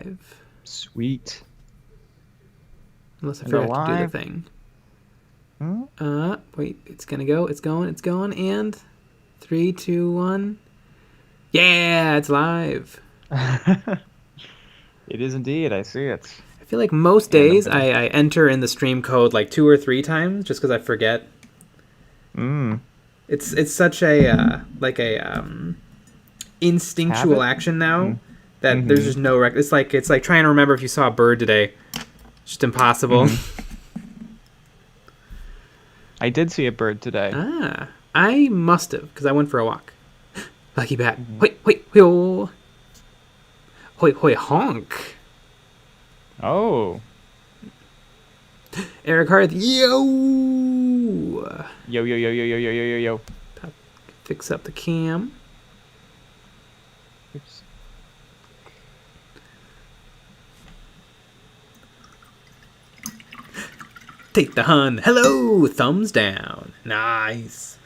live. Sweet. Unless I And forgot to do the alive. thing. Hmm? Wait, it's gonna go. It's going, and 3, 2, 1. Yeah, it's live. It is indeed. I see it. I feel like most And I'm days gonna. I enter in the stream code like 2 or 3 times just because I forget. Mm. It's such a instinctual Habit. action now Mm. that there's Mm-hmm. just no it's like trying to remember if you saw a bird today. It's just impossible. Mm-hmm. I did see a bird today. I must have because I went for a walk. Lucky bat. Mm-hmm. Wait, hoi, hoi, honk. Oh. Eric Harth, yo! Yo, yo, yo, yo, yo, yo, yo, yo, yo. Fix up the cam. Oops. Take the hun. Hello! Thumbs down. Nice.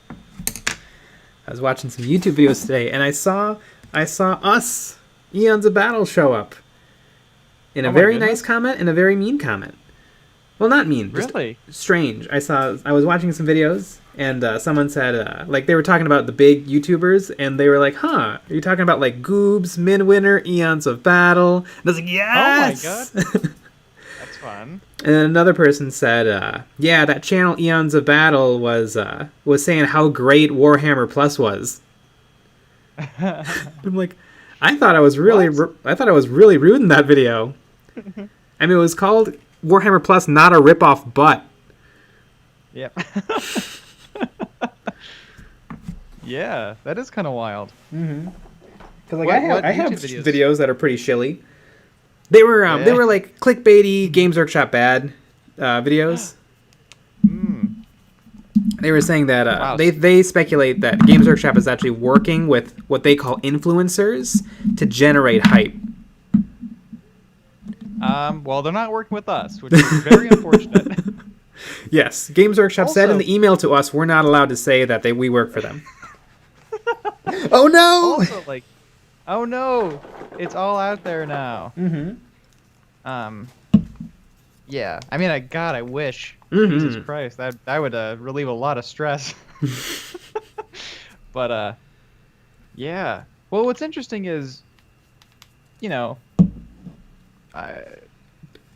I was watching some YouTube videos today, and I saw us, Eons of Battle, show up. In a Oh my very goodness. nice comment and a very mean comment. Well, not mean, just Really? strange. I was watching some videos, and someone said, like, they were talking about the big YouTubers, and they were like, huh, are you talking about, like, Goobs, Midwinter, Eons of Battle? And I was like, yes! Oh my god. That's fun. And then another person said, yeah, that channel Eons of Battle was saying how great Warhammer Plus was. I'm like, I thought I was really rude in that video. I mean, it was called Warhammer Plus, not a ripoff, but. Yep. Yeah, that is kind of wild. Because like What I have YouTube videos that are pretty shilly. They were like clickbaity Games Workshop bad videos. Mm. They were saying that Wow. they speculate that Games Workshop is actually working with what they call influencers to generate hype. Well, they're not working with us, which is very unfortunate. Yes, Games Workshop said in Also- the email to us, we're not allowed to say that we work for them. Oh no! Also, like, oh no, it's all out there now. Mm-hmm. Yeah. I mean, I wish. Mhm. Jesus Christ, that would relieve a lot of stress. But yeah. Well, what's interesting is, you know,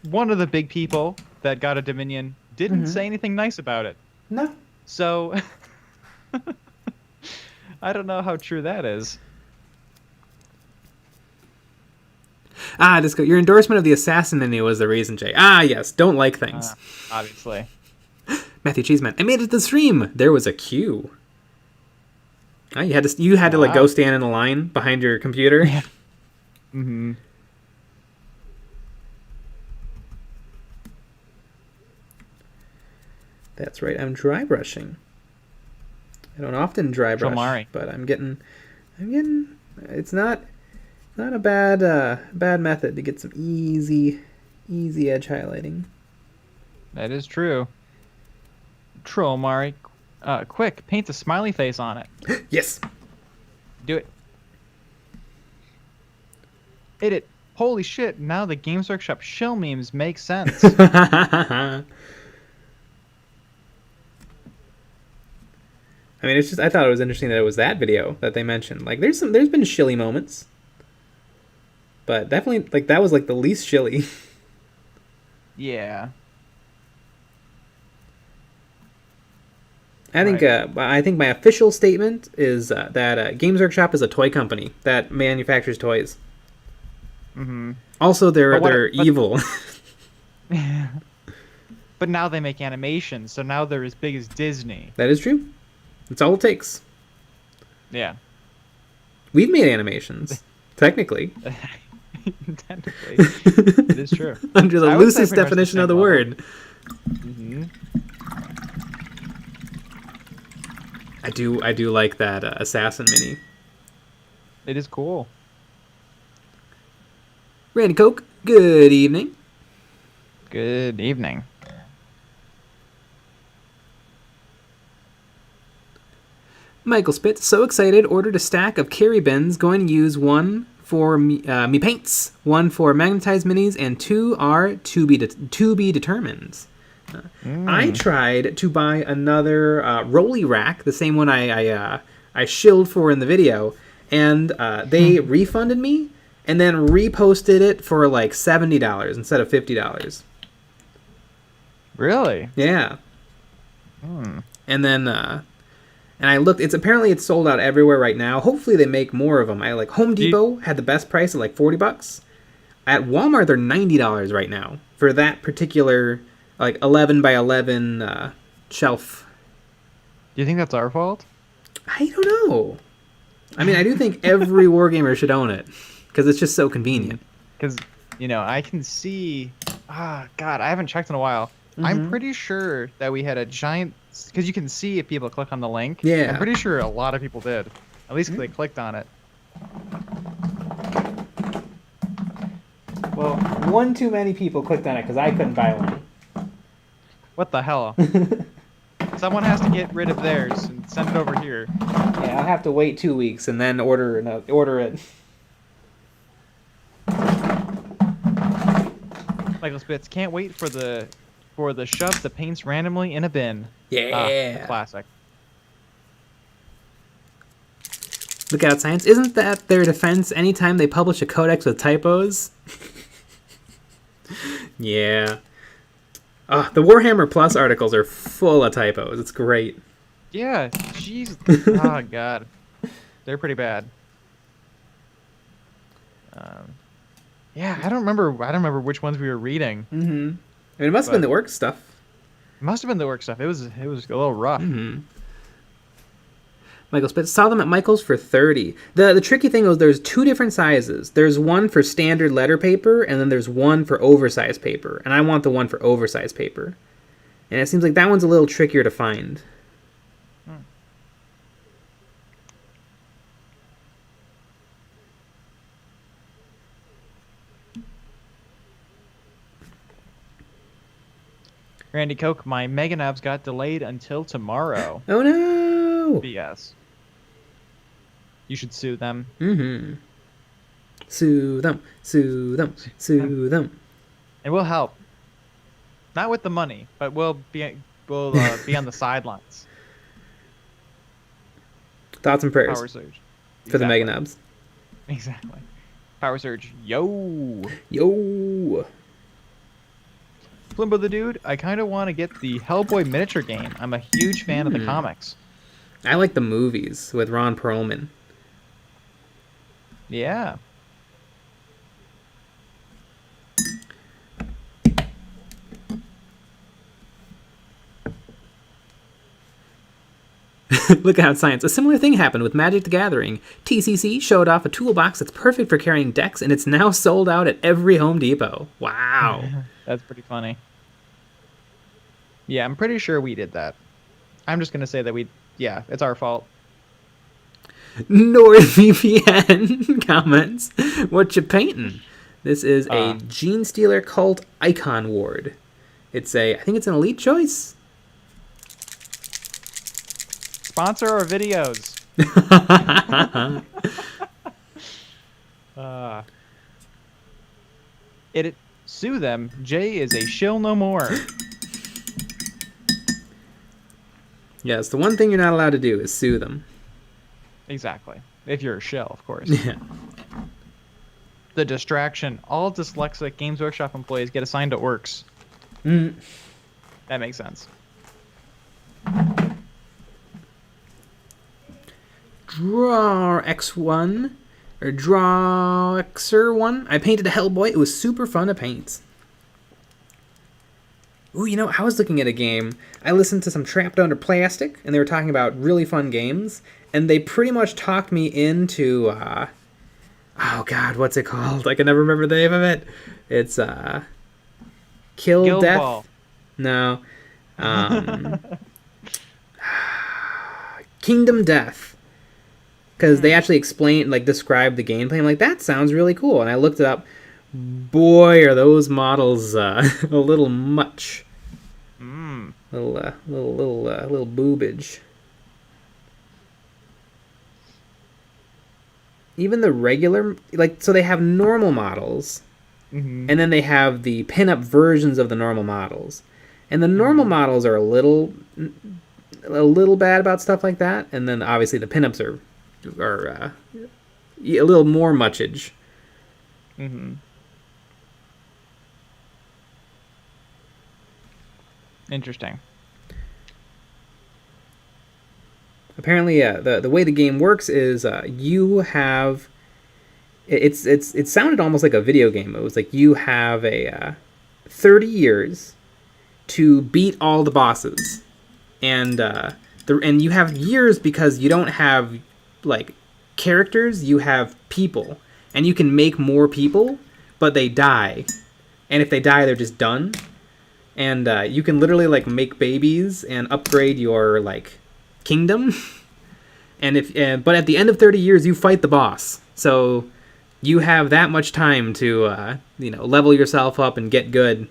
one of the big people that got a Dominion didn't say anything nice about it. No. So I don't know how true that is. Disco, your endorsement of the assassin menu was the reason, Jay. Yes, don't like things. Obviously. Matthew Cheeseman, I made it to the stream. There was a queue. You had to like go stand in a line behind your computer. Yeah. Mm-hmm. That's right. I'm dry brushing. I don't often dry brush, Tromari. but I'm getting. It's not a bad method to get some easy edge highlighting. That is true. Tromari, quick, paint a smiley face on it. Yes. Do it. Hit it. Holy shit, now the Games Workshop shill memes make sense. I mean, it's just I thought it was interesting that it was that video that they mentioned. Like, there's been shilly moments, but definitely like that was like the least shilly. Yeah. I think my official statement is that Games Workshop is a toy company that manufactures toys. Mm-hmm. Also, they're But evil. But now they make animations, so now they're as big as Disney. That is true. That's all it takes. Yeah. We've made animations, technically. Technically. It is true. Under the I would say loosest pretty much the definition of the same word. Mm-hmm. I do like that assassin mini. It is cool. Randy Coke, good evening. Good evening. Michael Spitz, so excited, ordered a stack of carry bins, going to use one for me paints, 1 for magnetized minis, and 2 are to be determined. I tried to buy another rolly rack, the same one I shilled for in the video, and they refunded me and then reposted it for like $70 instead of $50. Really? Yeah. And then and I looked. It's sold out everywhere right now. Hopefully they make more of them. Home Depot had the best price at like $40. At Walmart they're $90 right now for that particular like 11 by 11 shelf. Do you think that's our fault? I don't know. I mean, I do think every wargamer should own it because it's just so convenient. Because, I can see... God, I haven't checked in a while. I'm pretty sure that we had a giant... Because you can see if people click on the link. Yeah. I'm pretty sure a lot of people did. At least they clicked on it. Well, one too many people clicked on it because I couldn't buy one. What the hell? Someone has to get rid of theirs and send it over here. Yeah, I'll have to wait 2 weeks and then order it. Michael Spitz can't wait for the shove the paints randomly in a bin. Yeah. Classic. Look out, Science. Isn't that their defense anytime they publish a codex with typos? Yeah. The Warhammer Plus articles are full of typos. It's great. Yeah, jeez. Oh, God. They're pretty bad. Yeah, I don't remember which ones we were reading. I mean, it must have been the work stuff. It must have been the work stuff. It was a little rough. Michael Spitz saw them at Michael's for $30. The tricky thing was there's 2 different sizes. There's one for standard letter paper, and then there's one for oversized paper. And I want the one for oversized paper. And it seems like that one's a little trickier to find. Randy Koch, my Mega Nabs got delayed until tomorrow. Oh no! BS. You should sue them. Sue them, sue them, sue them. And we'll help. Not with the money, but we'll be on the sidelines. Thoughts and prayers Power surge. for the Mega Nabs. Exactly. Power surge. Yo. Flimbo the Dude, I kind of want to get the Hellboy miniature game. I'm a huge fan of the comics. I like the movies with Ron Perlman. Yeah. Look out, Science. A similar thing happened with Magic the Gathering. TCC showed off a toolbox that's perfect for carrying decks, and it's now sold out at every Home Depot. Wow. That's pretty funny. Yeah, I'm pretty sure we did that. I'm just going to say that it's our fault. NordVPN comments, what you painting? This is a Genestealer Cult ICONWARD. I think it's an elite choice. Sponsor our videos. Sue them. Jay is a shill no more. Yes, the one thing you're not allowed to do is sue them. Exactly. If you're a shill, of course. Yeah. The distraction. All dyslexic Games Workshop employees get assigned to orcs. That makes sense. Draw X1 or Draw Xer1. I painted a Hellboy. It was super fun to paint. Ooh, I was looking at a game. I listened to some Trapped Under Plastic, and they were talking about really fun games, and they pretty much talked me into, oh god, what's it called? I can never remember the name of it. It's, Kill Guild Death? Ball. No. Kingdom Death. Because they actually described the gameplay. I'm like, that sounds really cool. And I looked it up. Boy, are those models a little much. Little boobage. even the regular, like, so they have normal models, Mm-hmm. and then they have the pinup versions of the normal models. And the normal models are a little bad about stuff like that, and then obviously the pinups are a little more muchage. Mm-hmm. Interesting. Apparently, the way the game works is you have it sounded almost like a video game. It was like you have a 30 years to beat all the bosses, and and you have years because you don't have like characters, you have people, and you can make more people, but they die, and if they die, they're just done. And you can literally like make babies and upgrade your like kingdom. But at the end of 30 years, you fight the boss. So you have that much time to level yourself up and get good.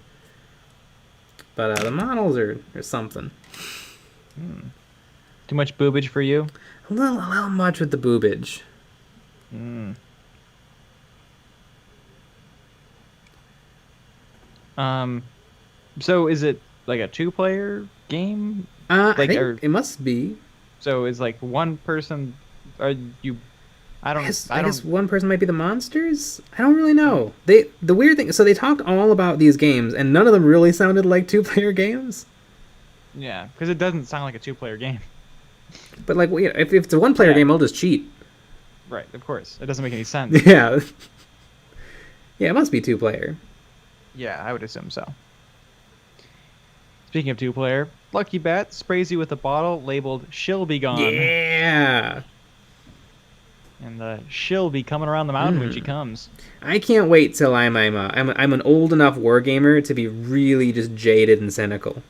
But the models are something. Too much boobage for you? A little much with the boobage. Mm. So is it like a 2-player game? I think it must be. So is like one person? Are you? I guess one person might be the monsters. I don't really know. The weird thing. So they talked all about these games, and none of them really sounded like 2-player games. Yeah, because it doesn't sound like a 2-player game. But like, if it's a 1-player game, I'll just cheat. Right, of course. It doesn't make any sense. Yeah. Yeah, it must be 2-player. Yeah, I would assume so. Speaking of 2-player, Lucky Bat sprays you with a bottle labeled "She'll be gone." Yeah. And she'll be coming around the mountain when she comes. I can't wait till I'm an old enough wargamer to be really just jaded and cynical.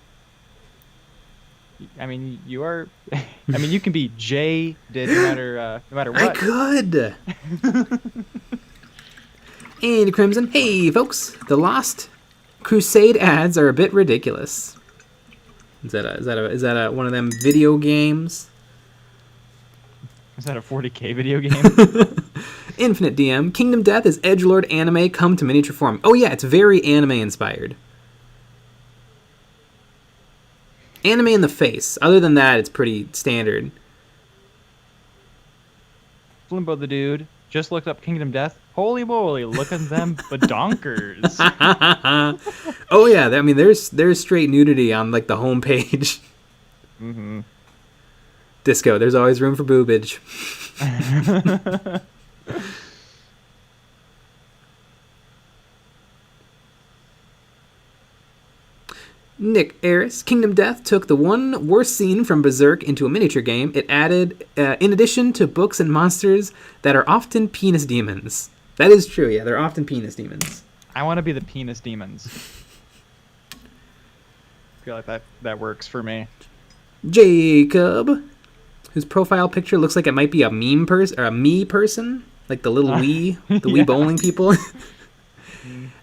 I mean, you are. I mean, you can be jaded no matter what. I could. And Crimson, hey folks, the Lost Crusade ads are a bit ridiculous. Is that one of them video games? Is that a 40k video game? Infinite DM, Kingdom Death is edgelord anime come to miniature form. Oh yeah, it's very anime inspired. Anime in the face. Other than that, it's pretty standard. Flimbo the dude just looked up Kingdom Death. Holy moly, look at them badonkers. Oh yeah, I mean there's straight nudity on like the homepage. Mm-hmm. Disco, there's always room for boobage. Nick Eris, Kingdom Death took the one worst scene from Berserk into a miniature game. It added, in addition to books and monsters that are often penis demons. That is true, yeah, they're often penis demons. I want to be the penis demons. I feel like that works for me. Jacob, whose profile picture looks like it might be a meme person or a me person, like the little Wii, the Wii bowling people.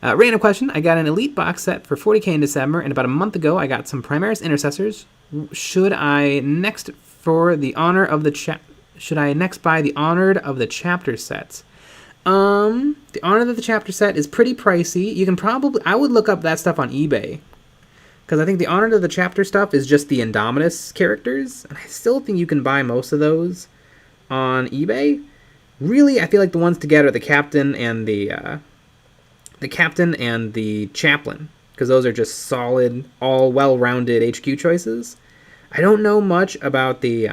Random question. I got an Elite box set for 40k in December, and about a month ago I got some Primaris Intercessors. Should I next buy the Honored of the Chapter sets? The Honored of the Chapter set is pretty pricey. You can I would look up that stuff on eBay. Because I think the Honored of the Chapter stuff is just the Indominus characters. And I still think you can buy most of those on eBay. Really, I feel like the ones to get are the Captain and the Chaplain. Because those are just solid, all well-rounded HQ choices. I don't know much about the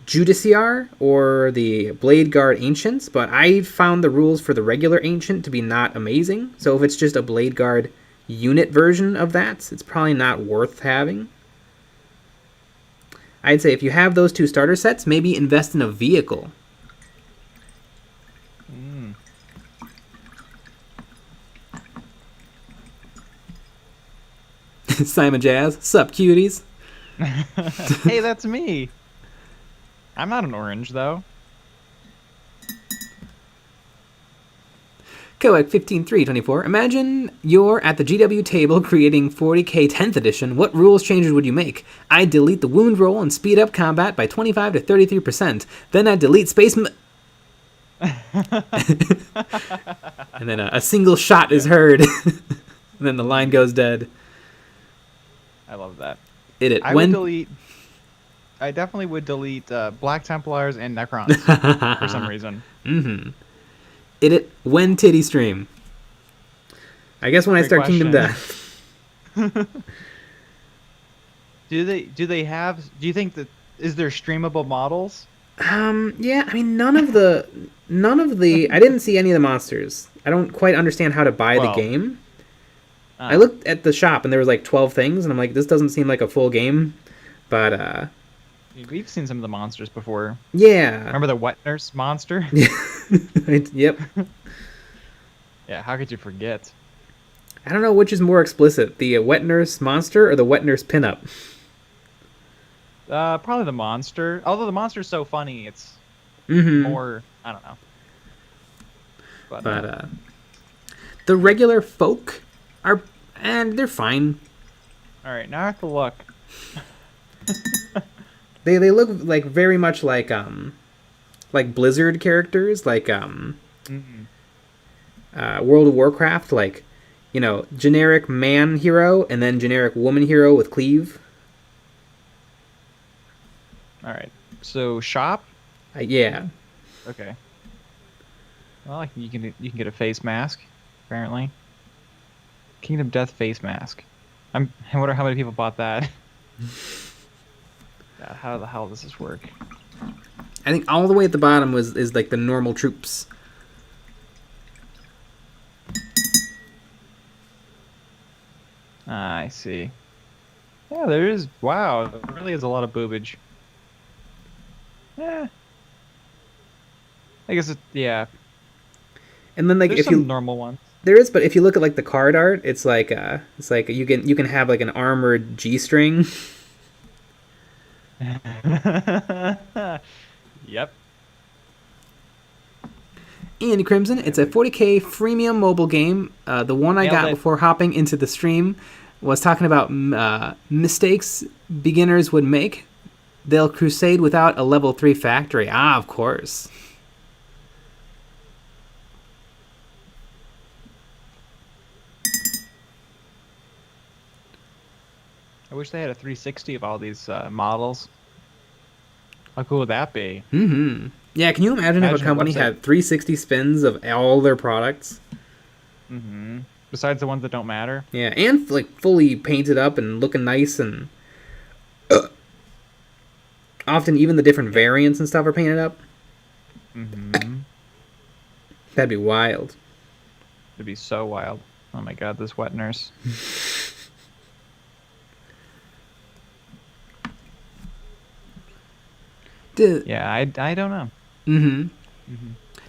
Judiciar or the Blade Guard Ancients, but I found the rules for the regular Ancient to be not amazing. So if it's just a Blade Guard unit version of that, it's probably not worth having. I'd say if you have those two starter sets, maybe invest in a vehicle. Simon Jazz, sup cuties? Hey, that's me. I'm not an orange, though. Coec 15324. Imagine you're at the GW table creating 40k 10th edition. What rules changes would you make? I'd delete the wound roll and speed up combat by 25 to 33%. Then I'd delete space... and then a single shot is heard. And then the line goes dead. I love that. I definitely would delete Black Templars and Necrons for some reason. Mm-hmm. When titty stream? I guess when I start Kingdom Death. Do they have? Do you think that is there streamable models? Yeah. I mean, none of the. I didn't see any of the monsters. I don't quite understand how to buy the game. I looked at the shop and there was like 12 things, and I'm like, this doesn't seem like a full game. But we've seen some of the monsters before. Yeah. Remember the wet nurse monster? Yep. Yeah, how could you forget? I don't know which is more explicit, the wet nurse monster or the wet nurse pinup. Probably the monster. Although the monster's so funny, it's more, I don't know. But the regular folk they're fine. All right, now I have to look. They look like very much like Blizzard characters, like World of Warcraft, like, you know, generic man hero and then generic woman hero with cleave. All right, so shop. Yeah. Okay. Well, you can get a face mask, apparently. Kingdom Death face mask. I wonder how many people bought that. God, how the hell does this work? I think all the way at the bottom is like the normal troops. I see. Yeah, there is. Wow, there really is a lot of boobage. Yeah. I guess yeah. And then like there's if some you normal ones. There is, but if you look at like the card art, it's like you can have like an armored G-string. Yep. Andy Crimson, it's a 40k freemium mobile game. The one I got before hopping into the stream was talking about mistakes beginners would make. They'll crusade without a level 3 factory. Ah, of course. I wish they had a 360 of all these models. How cool would that be? Mm-hmm. Yeah, can you imagine if a company had 360 spins of all their products? Mm-hmm. Besides the ones that don't matter? Yeah, and like fully painted up and looking nice, and often even the different variants and stuff are painted up. Mm-hmm. That'd be wild. It'd be so wild. Oh my god, this wet nurse. Yeah, I don't know. Mm-hmm.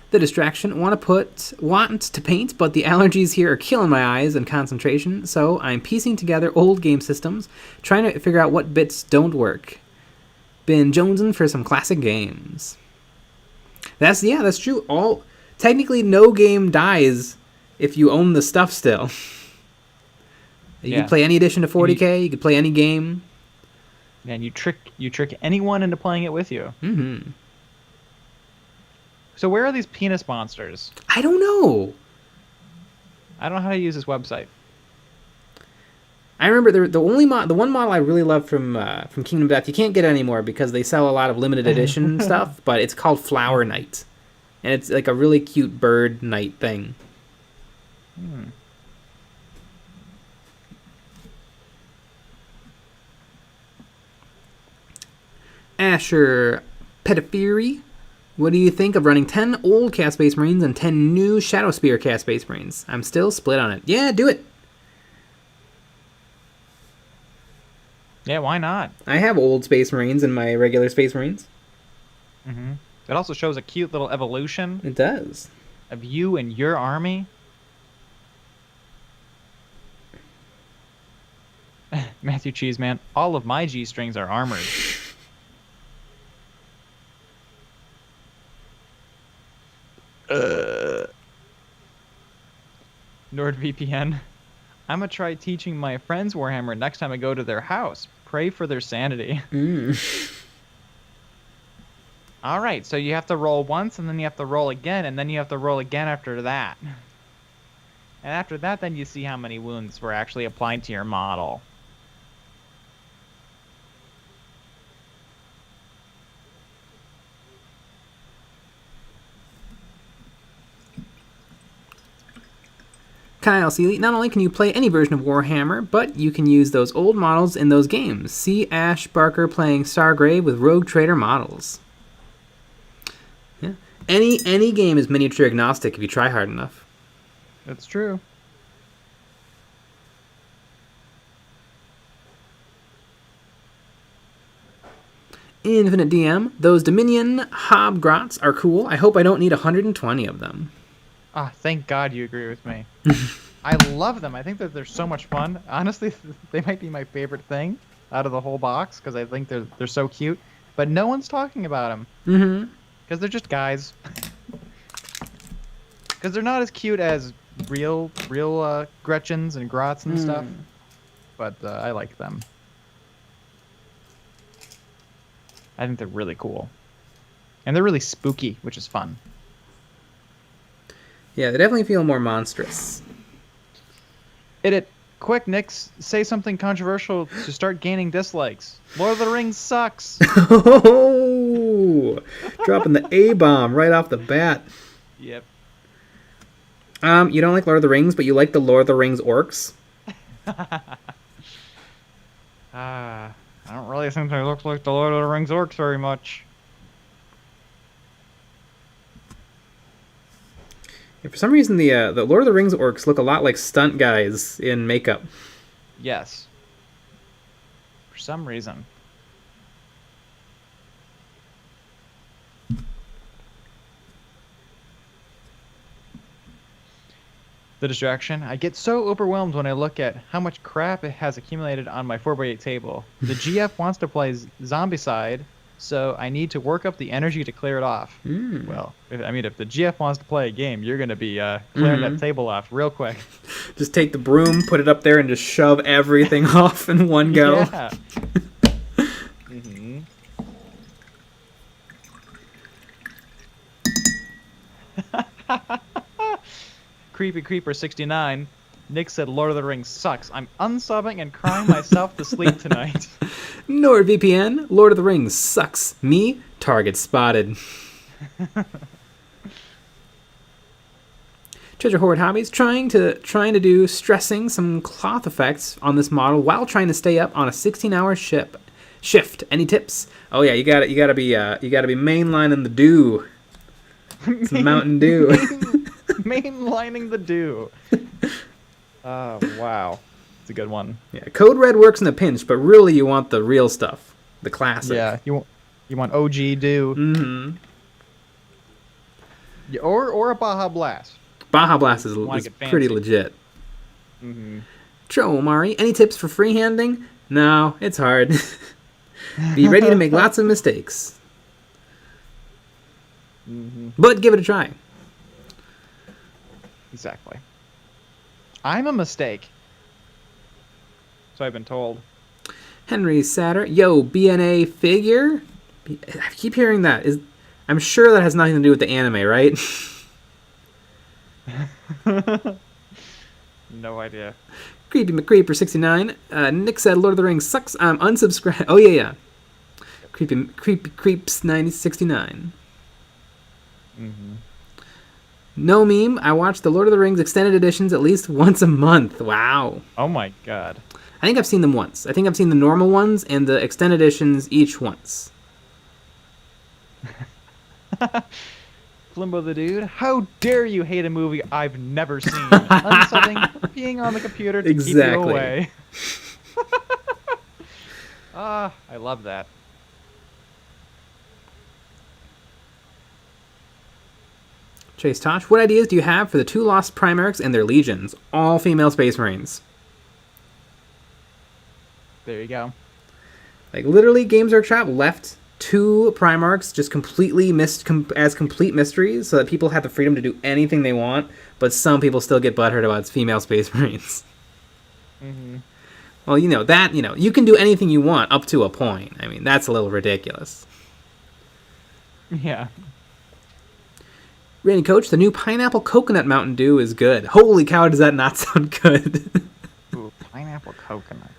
The distraction. Want to paint, but the allergies here are killing my eyes and concentration, so I'm piecing together old game systems, trying to figure out what bits don't work. Been jonesing for some classic games. That's true. Technically, no game dies if you own the stuff still. You can play any edition of 40k. You could play any game. And you trick anyone into playing it with you. Mm-hmm. So where are these penis monsters? I don't know. I don't know how to use this website. I remember the one model I really loved from Kingdom Death. You can't get it anymore because they sell a lot of limited edition stuff. But it's called Flower Knight, and it's like a really cute bird knight thing. Asher Pettiferi, what do you think of running 10 old Cast Space Marines and 10 new Shadow Spear Cast Space Marines? I'm still split on it. Yeah, do it. Yeah, why not? I have old Space Marines and my regular Space Marines. Mm-hmm. It also shows a cute little evolution. It does. Of you and your army. Matthew Cheeseman, all of my G-strings are armored. NordVPN. I'm gonna try teaching my friends Warhammer next time I go to their house. Pray for their sanity. All right, so you have to roll once, and then you have to roll again, and then you have to roll again after that. And after that, then you see how many wounds were actually applied to your model. Kyle Seeley, not only can you play any version of Warhammer, but you can use those old models in those games. See Ash Barker playing Stargrave with Rogue Trader models. Yeah. Any game is miniature agnostic if you try hard enough. That's true. Infinite DM, those Dominion Hobgrots are cool. I hope I don't need 120 of them. Ah, thank God you agree with me. I love them. I think that they're so much fun. Honestly, they might be my favorite thing out of the whole box because I think they're so cute. But no one's talking about them. Mm-hmm. Because they're just guys. Because they're not as cute as real Gretchens and Grots and stuff. But I like them. I think they're really cool. And they're really spooky, which is fun. Yeah, they definitely feel more monstrous. Quick, Nick, say something controversial to start gaining dislikes. Lord of the Rings sucks. Oh, dropping the A-bomb right off the bat. Yep. You don't like Lord of the Rings, but you like the Lord of the Rings orcs? I don't really think they look like the Lord of the Rings orcs very much. Yeah, for some reason, the Lord of the Rings orcs look a lot like stunt guys in makeup. Yes. For some reason. The distraction. I get so overwhelmed when I look at how much crap it has accumulated on my 4x8 table. The GF wants to play Zombicide, so I need to work up the energy to clear it off. Well, if the GF wants to play a game, you're going to be clearing that table off real quick. Just take the broom, put it up there, and just shove everything off in one go. Yeah. Creepy Creeper 69. Nick said Lord of the Rings sucks. I'm unsubbing and crying myself to sleep tonight. NordVPN, Lord of the Rings sucks. Me, target spotted. Treasure Hoard Hobbies, trying to do stressing some cloth effects on this model while trying to stay up on a 16-hour shift. Any tips? Oh yeah, you gotta be mainlining the dew. Some Mountain Dew. Mainlining the dew. Oh, wow. It's a good one. Yeah, Code Red works in a pinch, but really you want the real stuff. The classic. Yeah, you want OG dew. Mm-hmm. Yeah, or a Baja Blast. Baja Blast is pretty legit. Tro Omari, any tips for freehanding? No, it's hard. Be ready to make lots of mistakes. But give it a try. Exactly. I'm a mistake. So I've been told. Henry Satter, yo, BNA figure? I keep hearing that. I'm sure that has nothing to do with the anime, right? No idea. Creepy McCreeper 69. Nick said Lord of the Rings sucks. I'm unsubscribed. Oh yeah. Creepy Creeps 9069. No meme. I watch the Lord of the Rings extended editions at least once a month. Wow. Oh my god. I think I've seen them once. I think I've seen the normal ones and the extended editions each once. Flimbo the Dude, how dare you hate a movie I've never seen? Unsubbing, being on the computer to keep you away. I love that. Chase Tosh, what ideas do you have for the 2 Lost Primarchs and their legions? All female Space Marines. There you go. Like, literally, Games Workshop left 2 Primarchs just completely as complete mysteries, so that people have the freedom to do anything they want, but some people still get butthurt about female Space Marines. Mm-hmm. Well, you can do anything you want up to a point. I mean, that's a little ridiculous. Yeah. Randy Coach, the new pineapple coconut Mountain Dew is good. Holy cow, does that not sound good? Ooh, pineapple coconut.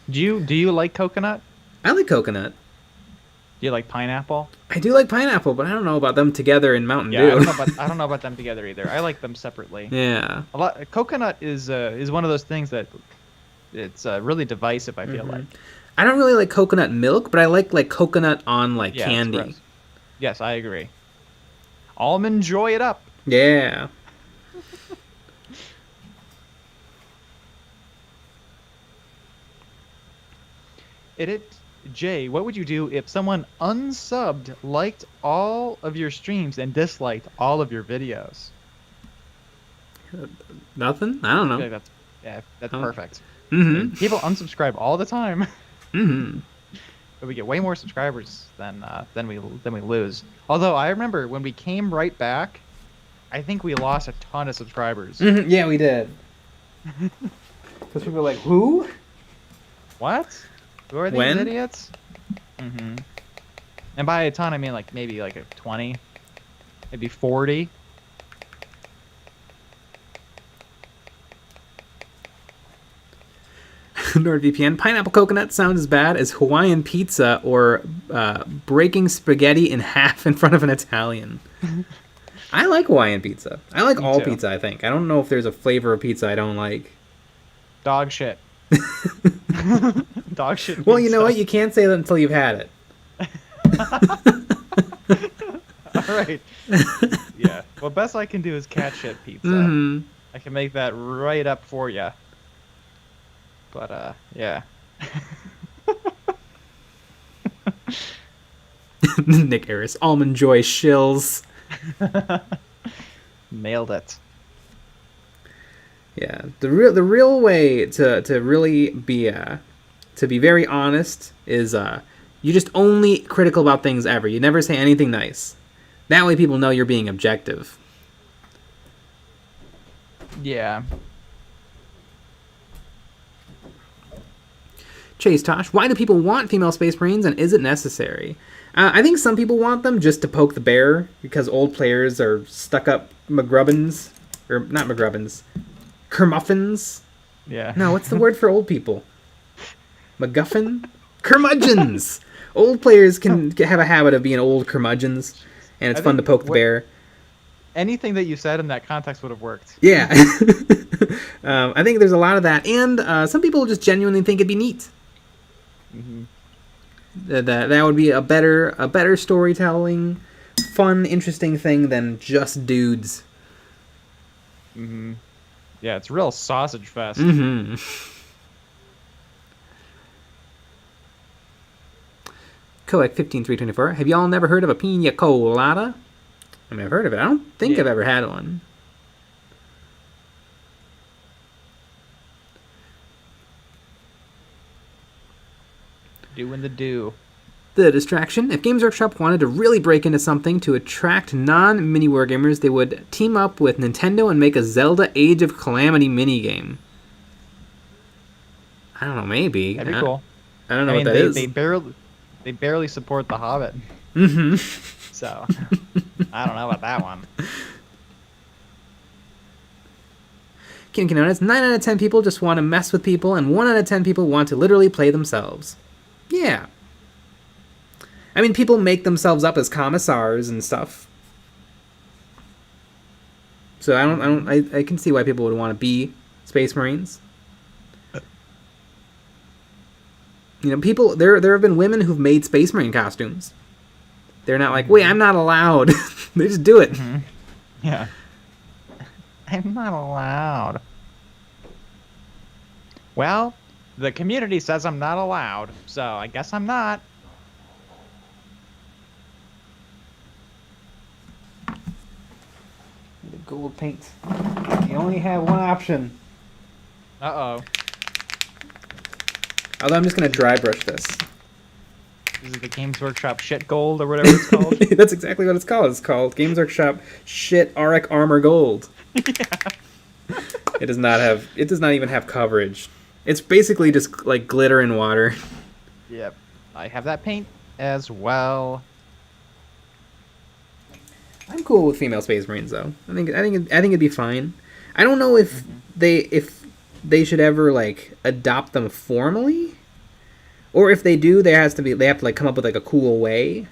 Do you like coconut? I like coconut. Do you like pineapple? I do like pineapple, but I don't know about them together in Mountain Yeah, Dew. I don't know about them together either. I like them separately. Yeah. Coconut is one of those things that it's really divisive. I feel like. I don't really like coconut milk, but I like coconut on candy. Yes, I agree. Almond Joy it up. Yeah. Jay, what would you do if someone unsubbed, liked all of your streams, and disliked all of your videos? Nothing? I don't know. I feel like that's perfect. Mm-hmm. People unsubscribe all the time. Mm-hmm. But we get way more subscribers than we lose. Although I remember when we came right back, I think we lost a ton of subscribers. Mm-hmm. Yeah, we did. Because people were like, who? What? Who are these idiots? Mm-hmm. And by a ton, I mean maybe a 20, maybe 40. NordVPN, pineapple coconut sounds as bad as Hawaiian pizza or breaking spaghetti in half in front of an Italian. I like Hawaiian pizza. I like all pizza, I think. I don't know if there's a flavor of pizza I don't like. Dog shit. Dog shit pizza. Well, you know what? You can't say that until you've had it. All right. Yeah. Well, best I can do is cat shit pizza. Mm-hmm. I can make that right up for you. But, yeah. Nick Harris, Almond Joy shills. Nailed it. Yeah, the real way to really be to be very honest is you just only critical about things ever. You never say anything nice. That way people know you're being objective. Yeah. Chase Tosh, why do people want female Space Marines and is it necessary? I think some people want them just to poke the bear because old players are stuck up McGrubbins. Or not McGrubbins. Kermuffins? Yeah. No, what's the word for old people? MacGuffin? Curmudgeons! Old players can have a habit of being old curmudgeons, and it's fun to poke the bear. Anything that you said in that context would have worked. Yeah. I think there's a lot of that, and some people just genuinely think it'd be neat. Mm-hmm. That would be a better storytelling, fun, interesting thing than just dudes. Mm-hmm. Yeah, it's real sausage fest. Mm-hmm. Coac 15324. Have y'all never heard of a pina colada? I mean, I've heard of it. I don't think I've ever had one. Doing the do. The distraction. If Games Workshop wanted to really break into something to attract non-mini wargamers, they would team up with Nintendo and make a Zelda Age of Calamity minigame. I don't know, maybe. That'd be cool. I don't know what that is. They barely support The Hobbit. Mm-hmm. So, I don't know about that one. King Canonas, 9 out of 10 people just want to mess with people, and 1 out of 10 people want to literally play themselves. Yeah. I mean, people make themselves up as commissars and stuff. So I can see why people would want to be Space Marines. You know, people there have been women who've made Space Marine costumes. They're not like, wait, I'm not allowed. They just do it. Mm-hmm. Yeah. I'm not allowed. Well, the community says I'm not allowed, so I guess I'm not. The gold paint. You only have one option. Uh-oh. Although I'm just going to dry brush this. Is it the Games Workshop shit gold or whatever it's called? That's exactly what it's called. It's called Games Workshop Shit Auric Armor Gold. It does not have. It does not even have coverage. It's basically just like glitter and water. Yep. I have that paint as well. I'm cool with female Space Marines though. I think it'd be fine. I don't know if they should ever like adopt them formally, or if they do, they have to like come up with like a cool way.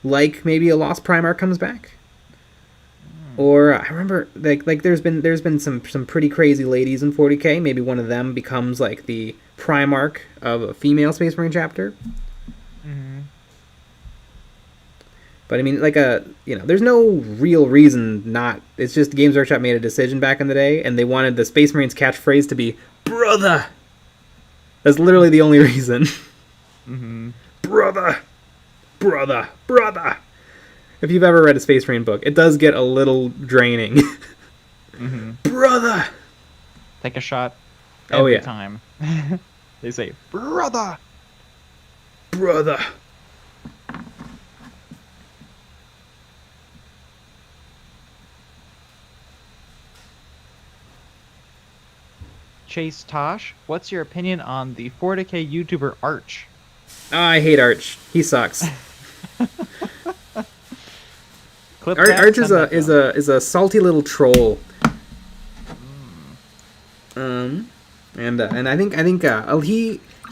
Like maybe a Lost Primarch comes back. Or I remember like there's been some pretty crazy ladies in 40k. Maybe one of them becomes like the Primarch of a female Space Marine chapter. Mm-hmm. But I mean, like there's no real reason not. It's just Games Workshop made a decision back in the day, and they wanted the Space Marines catchphrase to be "brother." That's literally the only reason. Mm-hmm. Brother, brother, brother. If you've ever read a Space Marine book, it does get a little draining. Mm-hmm. Brother! Take a shot every yeah. time. They say, brother! Brother! Chase Tosh, what's your opinion on the 40k YouTuber Arch? Oh, I hate Arch. He sucks. Arch is a salty little troll. And I think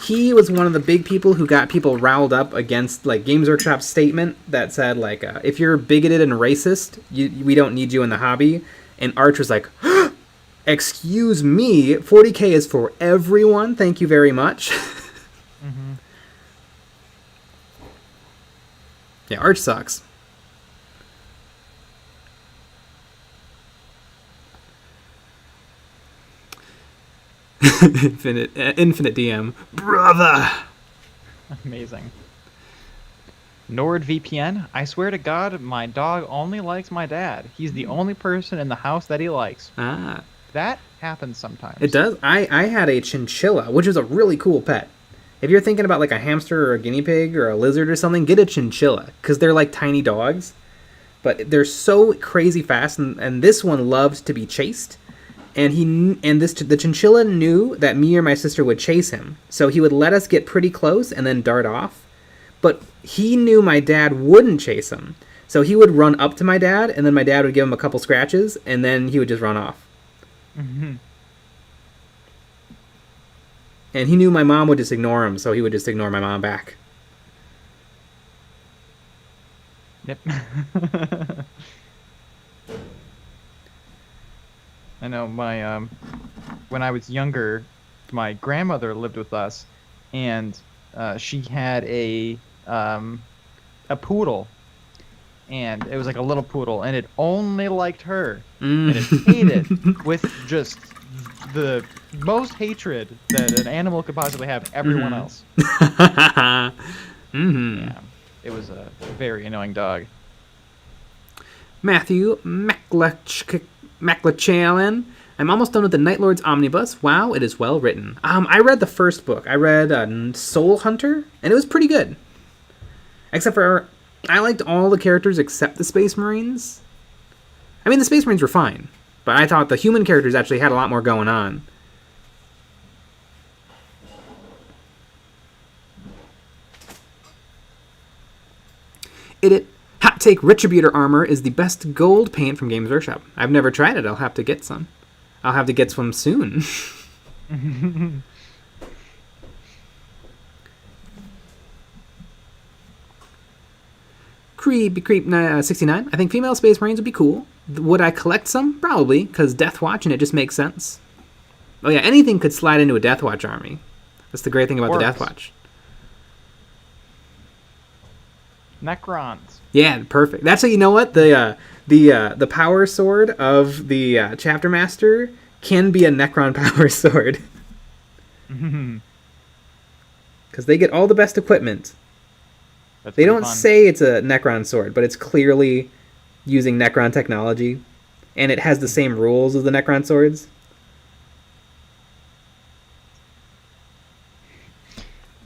he was one of the big people who got people riled up against like Games Workshop's statement that said like if you're bigoted and racist, we don't need you in the hobby. And Arch was like, excuse me, 40k is for everyone. Thank you very much. Mm-hmm. Yeah, Arch sucks. Infinite DM, brother. Amazing. NordVPN, I swear to God, my dog only likes my dad. He's the only person in the house that he likes. Ah, that happens sometimes. It does. I had a chinchilla, which is a really cool pet. If you're thinking about like a hamster or a guinea pig or a lizard or something, get a chinchilla because they're like tiny dogs, but they're so crazy fast, and this one loves to be chased. And the chinchilla knew that me or my sister would chase him, so he would let us get pretty close and then dart off. But he knew my dad wouldn't chase him, so he would run up to my dad, and then my dad would give him a couple scratches, and then he would just run off. Mm-hmm. And he knew my mom would just ignore him, so he would just ignore my mom back. Yep. I know my when I was younger, my grandmother lived with us, and she had a poodle, and it was like a little poodle, and it only liked her, and it hated with just the most hatred that an animal could possibly have everyone else. Mm-hmm. Yeah, it was a very annoying dog. Matthew McLachlan. I'm almost done with the Night Lord's Omnibus. Wow, it is well written. I read the first book. I read Soul Hunter, and it was pretty good. Except for, I liked all the characters except the Space Marines. I mean, the Space Marines were fine, but I thought the human characters actually had a lot more going on. Hot take, Retributor armor is the best gold paint from Games Workshop. I've never tried it. I'll have to get some. I'll have to get some soon. Creep 69. I think female Space Marines would be cool. Would I collect some? Probably, because Death Watch and it just makes sense. Oh yeah, anything could slide into a Death Watch army. That's the great thing about the Death Watch. Necrons. Yeah, perfect. That's how you know what the power sword of the chapter master can be a Necron power sword because they get all the best equipment. They don't say it's a Necron sword, but it's clearly using Necron technology, and it has the same rules as the Necron swords.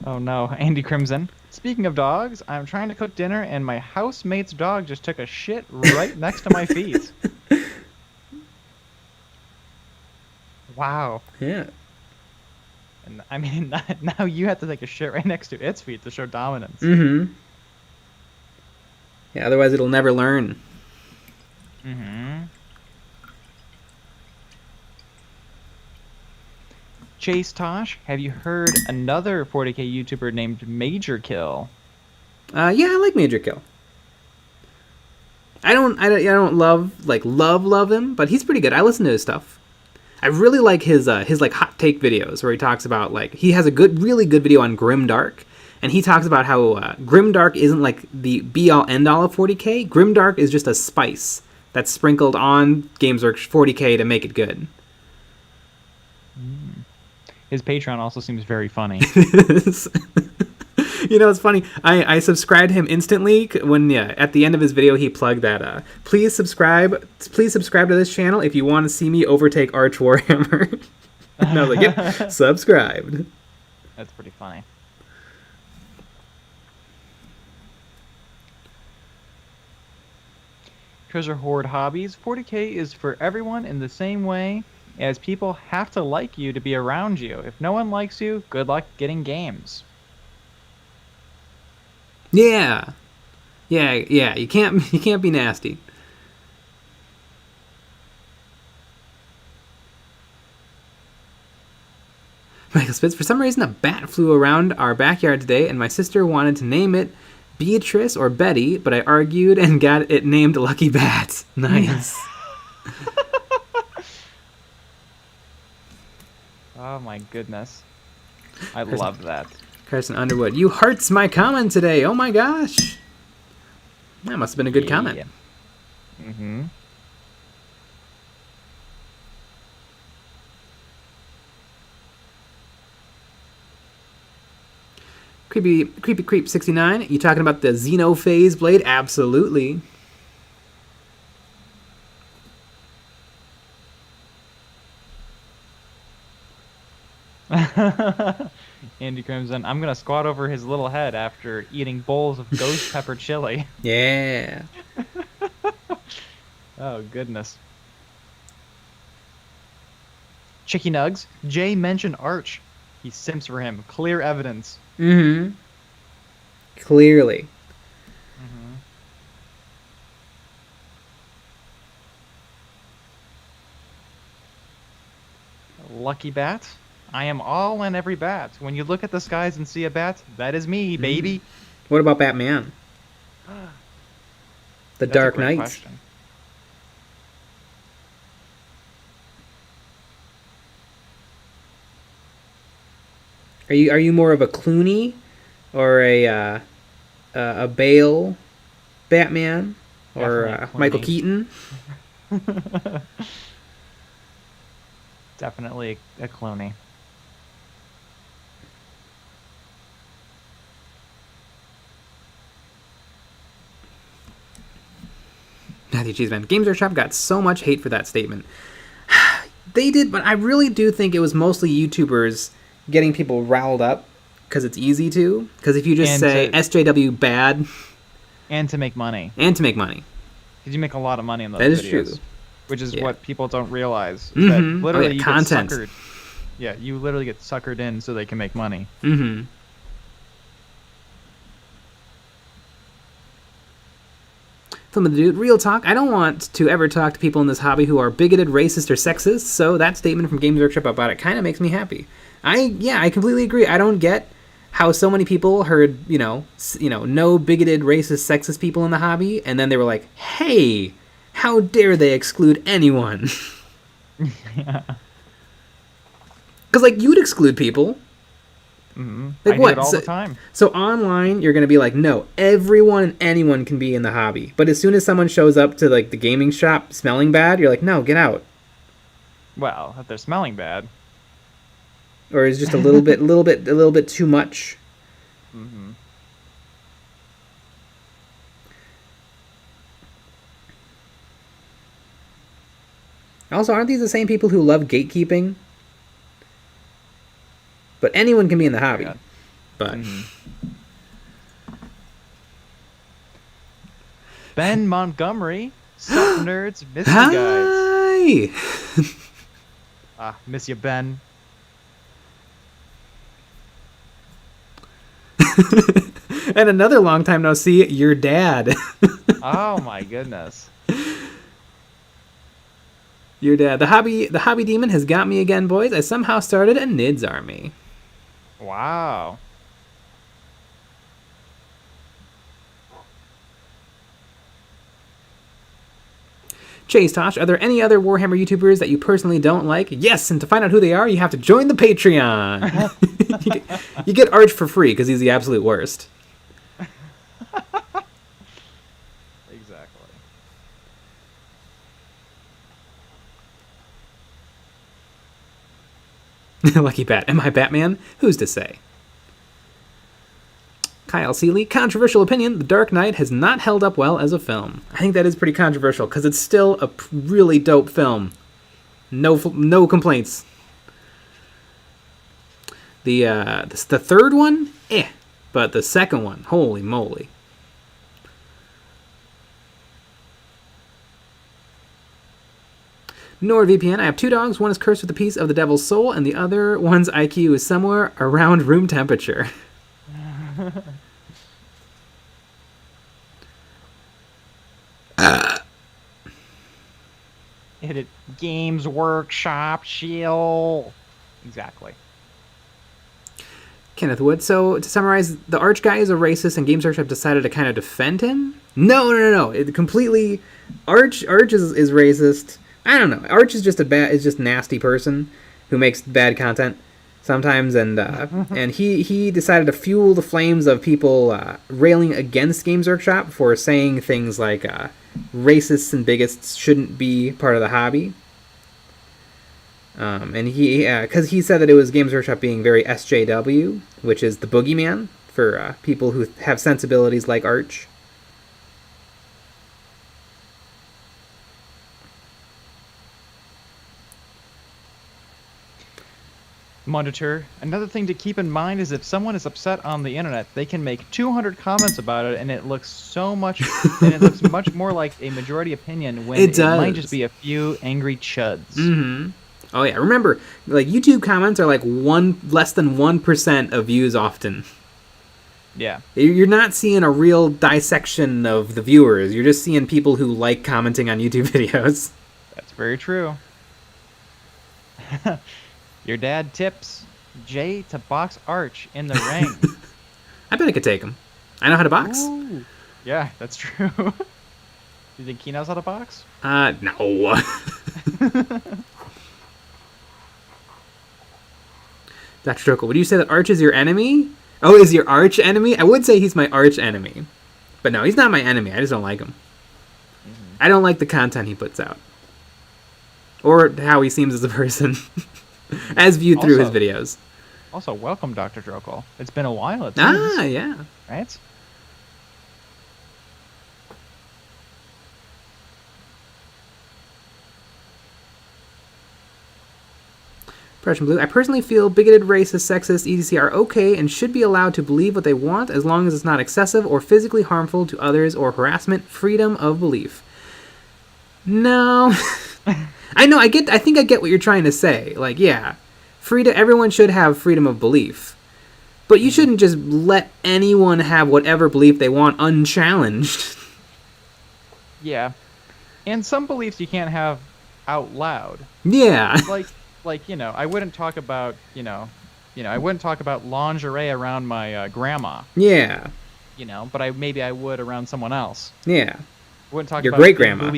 Oh no, Andy Crimson. Speaking of dogs, I'm trying to cook dinner and my housemate's dog just took a shit right next to my feet. Wow. Yeah. And I mean, now you have to take a shit right next to its feet to show dominance. Mm-hmm. Yeah, otherwise it'll never learn. Mm-hmm. Chase Tosh, have you heard another 40k YouTuber named Major Kill? Yeah, I like Major Kill. I don't love him, but he's pretty good. I listen to his stuff. I really like his like hot take videos where he talks about like he has a really good video on Grimdark, and he talks about how Grimdark isn't like the be all end all of 40k. Grimdark is just a spice that's sprinkled on GamesWorks 40k to make it good. His Patreon also seems very funny. You know, it's funny. I subscribed to him instantly when at the end of his video he plugged that please subscribe to this channel if you want to see me overtake Arch Warhammer. And I was like, yep, subscribed. That's pretty funny. Treasure Hoard Hobbies. 40k is for everyone in the same way as people have to like you to be around you. If no one likes you, good luck getting games. Yeah. You can't be nasty. Michael Spitz, for some reason a bat flew around our backyard today and my sister wanted to name it Beatrice or Betty, but I argued and got it named Lucky Bat. Nice. Oh my goodness. I love that. Carson Underwood, you hearts my comment today. Oh my gosh. That must have been a good comment. Mm-hmm. Creepy Creep 69, you talking about the Xenophase blade? Absolutely. Andy Crimson, I'm gonna squat over his little head after eating bowls of ghost pepper chili. Yeah. Oh goodness. Chicky Nugs, Jay mentioned Arch. He simps for him. Clear evidence. Mm-hmm. Clearly. Lucky Bat. I am all and every bat. When you look at the skies and see a bat, that is me, baby. What about Batman? The That's Dark a great Knight. question. Are you more of a Clooney or a Bale Batman or Michael Keaton? Definitely a Clooney. Matthew Cheeseman. Games Workshop got so much hate for that statement. They did, but I really do think it was mostly YouTubers getting people riled up because it's easy to. Because if you just say SJW bad. And to make money. And to make money. Because you make a lot of money in those videos. That is true. Which is what people don't realize. Mm-hmm. That literally you content. get suckered. Yeah, you literally get suckered in so they can make money. Mm-hmm. Film of the Dude, real talk, I don't want to ever talk to people in this hobby who are bigoted, racist, or sexist, so that statement from Games Workshop about it kind of makes me happy. I completely agree. I don't get how so many people heard, no bigoted, racist, sexist people in the hobby, and then they were like, hey, how dare they exclude anyone? Yeah. Because, you'd exclude people. Mm-hmm. Like I what? do it all the time. So online, you're going to be like, no, everyone and anyone can be in the hobby. But as soon as someone shows up to, the gaming shop smelling bad, you're like, no, get out. Well, if they're smelling bad. Or is just a little bit too much. Mm-hmm. Also, aren't these the same people who love gatekeeping? But anyone can be in the hobby. But Ben Montgomery, sup nerds, miss you guys. Hi. Miss you, Ben. And another long time no see, your dad. Oh my goodness. Your dad. The hobby demon has got me again, boys. I somehow started a Nids army. Wow. Chase Tosh, are there any other Warhammer YouTubers that you personally don't like? Yes, and to find out who they are, you have to join the Patreon. you get Arch for free because he's the absolute worst. Exactly. Lucky Bat. Am I Batman? Who's to say? Kyle Seeley, controversial opinion, The Dark Knight has not held up well as a film. I think that is pretty controversial, because it's still a really dope film. No complaints. The third one? But the second one, holy moly. NordVPN, I have 2 dogs. One is cursed with a piece of the devil's soul, and the other one's IQ is somewhere around room temperature. Hit it. Games Workshop shield. Exactly. Kenneth Wood. So, to summarize, the Arch guy is a racist, and Games Workshop decided to kind of defend him? No. It completely... Arch is racist. I don't know. Arch is just just nasty person who makes bad content sometimes, and he decided to fuel the flames of people railing against Games Workshop for saying things like racists and bigots shouldn't be part of the hobby. And because he said that it was Games Workshop being very SJW, which is the boogeyman for people who have sensibilities like Arch. Monitor. Another thing to keep in mind is if someone is upset on the internet, they can make 200 comments about it, and it looks much more like a majority opinion when it might just be a few angry chuds. Mm-hmm. Oh yeah, remember, like YouTube comments are like less than 1% of views often. Yeah. You're not seeing a real dissection of the viewers. You're just seeing people who like commenting on YouTube videos. That's very true. Your dad tips Jay to box Arch in the ring. I bet I could take him. I know how to box. Ooh. Yeah, that's true. You think he knows how to box? No. Dr. Trokel, would you say that Arch is your enemy? Oh, is your arch enemy? I would say he's my arch enemy. But no, he's not my enemy. I just don't like him. Mm-hmm. I don't like the content he puts out. Or how he seems as a person. As viewed through his videos. Also, welcome, Dr. Drokel. It's been a while. It seems. Ah, yeah. Right? Prussian Blue. I personally feel bigoted, racist, sexist, etc. are okay and should be allowed to believe what they want as long as it's not excessive or physically harmful to others or harassment. Freedom of belief. No. I know. I think I get what you're trying to say. Like, yeah, everyone should have freedom of belief, but you shouldn't just let anyone have whatever belief they want unchallenged. Yeah, and some beliefs you can't have out loud. Yeah. Like I wouldn't talk about I wouldn't talk about lingerie around my grandma. Yeah. But I would around someone else. Yeah. I wouldn't talk your about great grandma.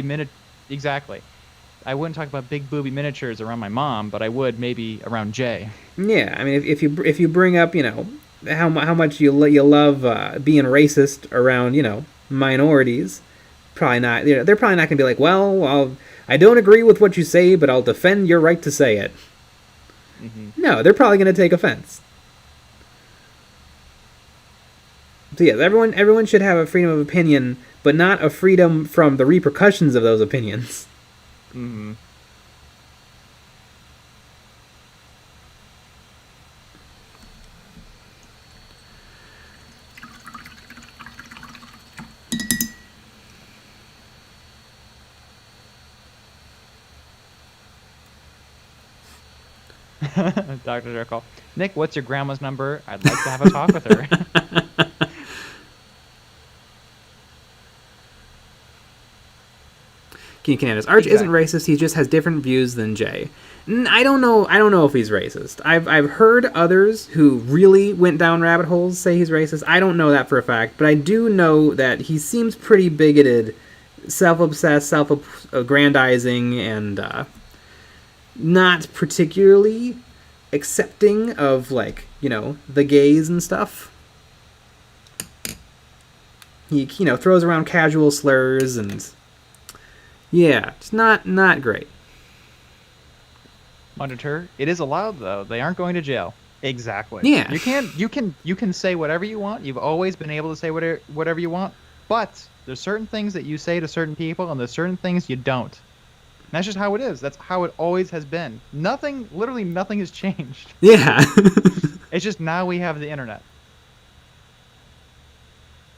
Exactly. I wouldn't talk about big booby miniatures around my mom, but I would maybe around Jay. Yeah, I mean, if you bring up how much you love being racist around minorities, probably not. They're probably not gonna be like, well, I don't agree with what you say, but I'll defend your right to say it. Mm-hmm. No, they're probably gonna take offense. So yes, everyone should have a freedom of opinion, but not a freedom from the repercussions of those opinions. Mm-hmm. Dr. Jekyll. Nick, what's your grandma's number? I'd like to have a talk with her. King Canada's Arch isn't Exactly. racist. He just has different views than Jay. I don't know. I don't know if he's racist. I've heard others who really went down rabbit holes say he's racist. I don't know that for a fact, but I do know that he seems pretty bigoted, self-obsessed, self-aggrandizing, and not particularly accepting of, like, you know, the gays and stuff. He, you know, throws around casual slurs and yeah, it's not great. Monitor. It is allowed though. They aren't going to jail. Exactly. Yeah. You can say whatever you want. You've always been able to say whatever you want. But there's certain things that you say to certain people, and there's certain things you don't. And that's just how it is. That's how it always has been. Literally nothing has changed. Yeah. It's just now we have the internet.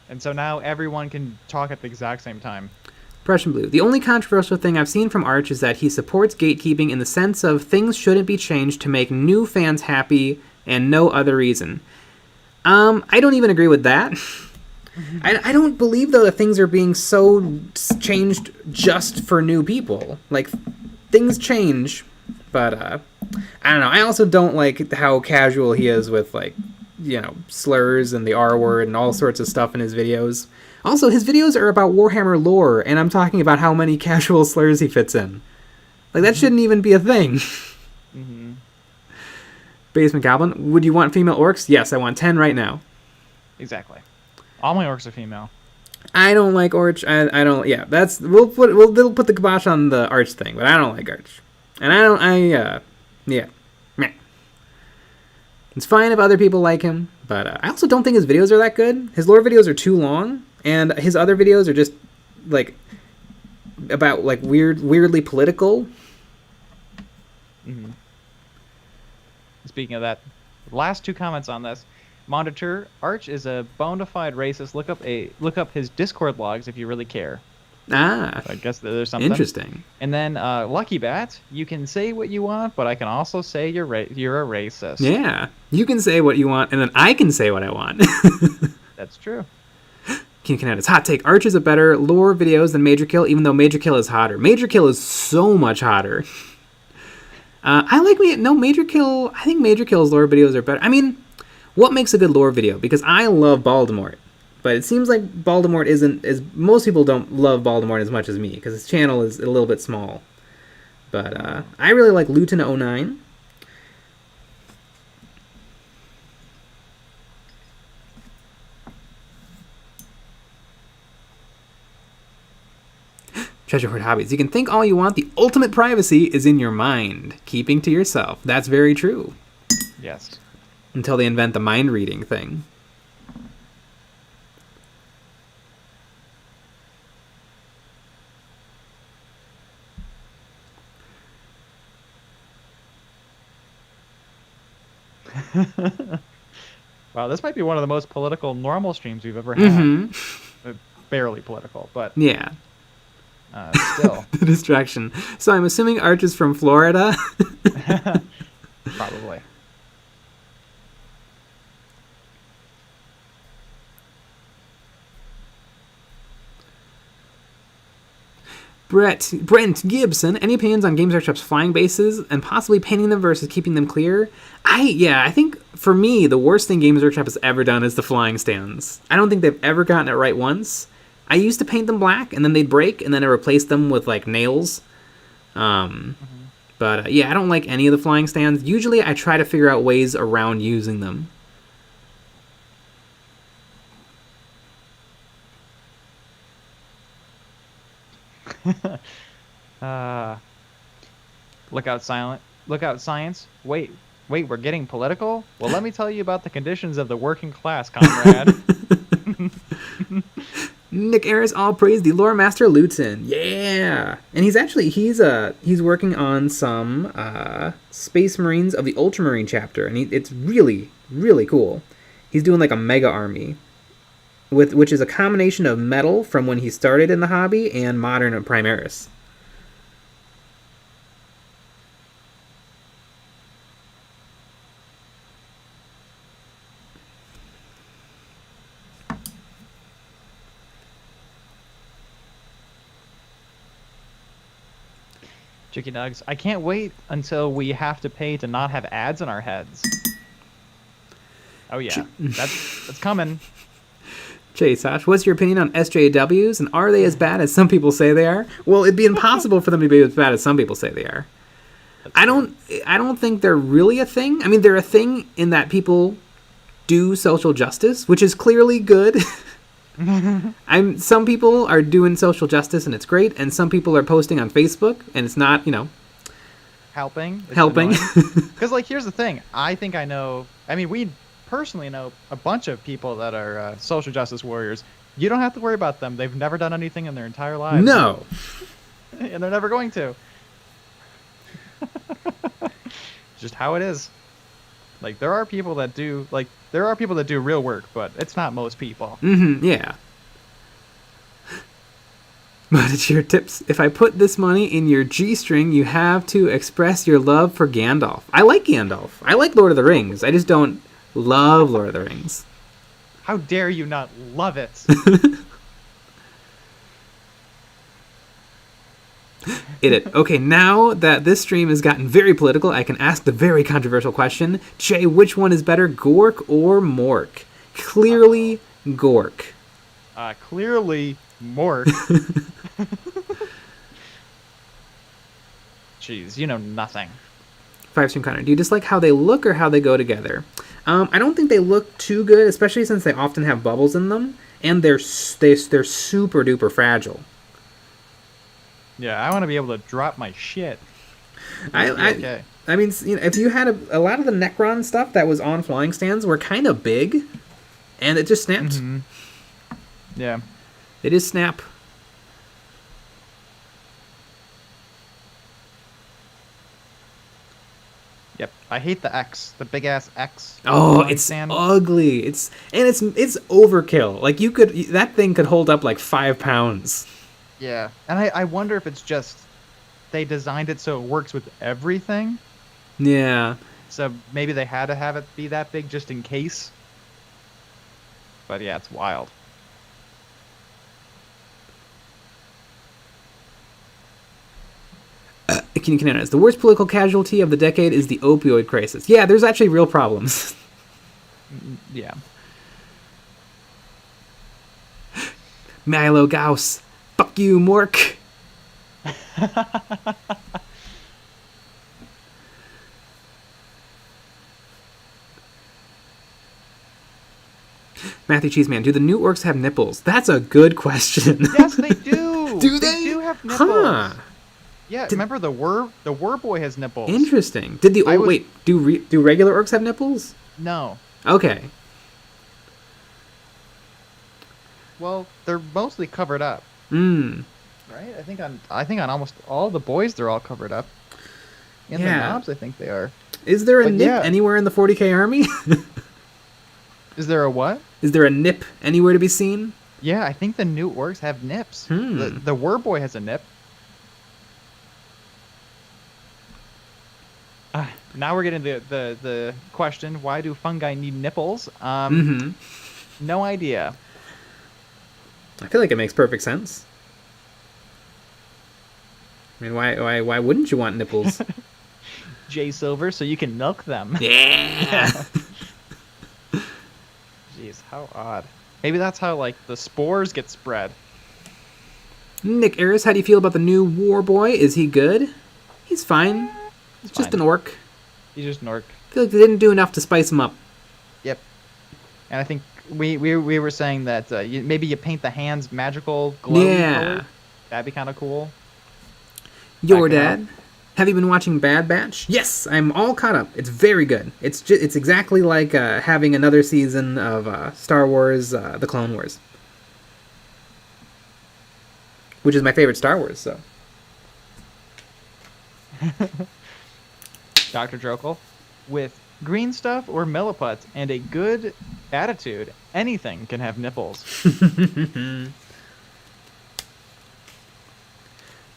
And so now everyone can talk at the exact same time. Prussian Blue. The only controversial thing I've seen from Arch is that he supports gatekeeping in the sense of things shouldn't be changed to make new fans happy and no other reason. I don't even agree with that. I don't believe, though, that things are being so changed just for new people. Like, things change, but, I don't know. I also don't like how casual he is with, like, you know, slurs and the R word and all sorts of stuff in his videos. Also, his videos are about Warhammer lore, and I'm talking about how many casual slurs he fits in. Like, that shouldn't even be a thing. Mm-hmm. Basement Goblin, would you want female orcs? Yes, I want 10 right now. Exactly. All my orcs are female. I don't like Arch. I don't. Yeah, that's we'll put the kibosh on the Arch thing, but I don't like Arch, and yeah, meh. It's fine if other people like him, but I also don't think his videos are that good. His lore videos are too long, and his other videos are just like about like weirdly political. Mm-hmm. Speaking of that, last two comments on this. Monitor, Arch is a bona fide racist. Look up his Discord logs if you really care. Ah, So I guess there's something. interesting. And then Lucky Bat, you can say what you want, but I can also say you're a racist. Yeah, you can say what you want, and then I can say what I want. That's true. King Canada's hot take. Arch is a better lore videos than Major Kill, even though Major Kill is hotter. Major Kill is so much hotter. Major Kill. I think Major Kill's lore videos are better. I mean, what makes a good lore video? Because I love Voldemort, but it seems like Voldemort isn't as most people don't love Voldemort as much as me because his channel is a little bit small. But I really like Luton09. Treasure Hoard Hobbies. You can think all you want. The ultimate privacy is in your mind. Keeping to yourself. That's very true. Yes. Until they invent the mind reading thing. Wow, this might be one of the most political normal streams we've ever had. Mm-hmm. Barely political, but Yeah. still. The distraction. So I'm assuming Arch is from Florida. Probably. Brent Gibson, any opinions on Games Workshop's flying bases and possibly painting them versus keeping them clear? I think for me, the worst thing Games Workshop has ever done is the flying stands. I don't think they've ever gotten it right once. I used to paint them black, and then they'd break, and then I replaced them with, like, nails. But, I don't like any of the flying stands. Usually, I try to figure out ways around using them. Look out science. Wait, we're getting political? Well, let me tell you about the conditions of the working class, comrade. Nick Ayres, all praise the lore master Luton. Yeah, and he's working on some Space Marines of the Ultramarine chapter, and it's really really cool. He's doing like a mega army, which is a combination of metal from when he started in the hobby and modern Primaris. Chicken nugs. I can't wait until we have to pay to not have ads in our heads. Oh yeah, that's coming. Jay Sash, what's your opinion on SJWs, and are they as bad as some people say they are? Well, it'd be impossible for them to be as bad as some people say they are. I don't think they're really a thing. I mean, they're a thing in that people do social justice, which is clearly good. Some people are doing social justice and it's great, and some people are posting on Facebook and it's not, helping. helping. Because like, here's the thing. We personally know a bunch of people that are social justice warriors. You don't have to worry about them. They've never done anything in their entire lives. No. And they're never going to. Just how it is. Like, there are people that do real work, but it's not most people. Yeah. But it's your tips. If I put this money in your G-string, you have to express your love for Gandalf. I like Gandalf. I like Lord of the Rings. I just don't love Lord of the Rings. How dare you not love it? Okay, now that this stream has gotten very political, I can ask the very controversial question. Jay, which one is better, Gork or Mork? Clearly, Gork. Clearly, Mork. Jeez, you know nothing. 5-stream Connor, do you dislike how they look or how they go together? I don't think they look too good, especially since they often have bubbles in them, and they're super duper fragile. Yeah, I want to be able to drop my shit. I mean, if you had a lot of the Necron stuff that was on flying stands were kind of big, and it just snapped. Mm-hmm. Yeah. It is snap. Yep. I hate the X, the big ass X. Oh, it's ugly. It's overkill. Like that thing could hold up like 5 pounds. Yeah, and I wonder if it's just they designed it so it works with everything. Yeah. So maybe they had to have it be that big just in case. But yeah, it's wild. The worst political casualty of the decade is the opioid crisis. Yeah, there's actually real problems. Yeah. Milo Gauss. Fuck you, Mork. Matthew Cheeseman, do the new orcs have nipples? That's a good question. Yes, they do. Do they? They do have nipples. Huh. Yeah, remember the War Boy has nipples. Interesting. Did do regular orcs have nipples? No. Okay. Well, they're mostly covered up. Right? I think on almost all the boys they're all covered up. And the knobs, I think they are. Is there a nip anywhere in the 40k army? Is there a what? Is there a nip anywhere to be seen? Yeah, I think the new orcs have nips. The War Boy has a nip. Now we're getting the question, why do fungi need nipples? No idea. I feel like it makes perfect sense. I mean, why wouldn't you want nipples? J Silver, so you can milk them. Yeah. Jeez, how odd. Maybe that's how like the spores get spread. Nick Aris, how do you feel about the new War Boy? Is he good? He's fine. He's just an orc. He's just an orc. I feel like they didn't do enough to spice him up. Yep. And I think we were saying that maybe you paint the hands magical glowy color. That'd be kind of cool. Your dad. Have you been watching Bad Batch? Yes, I'm all caught up. It's very good. It's exactly like having another season of Star Wars, The Clone Wars, which is my favorite Star Wars. So, Dr. Drokel, with green stuff or milliputs and a good attitude, anything can have nipples.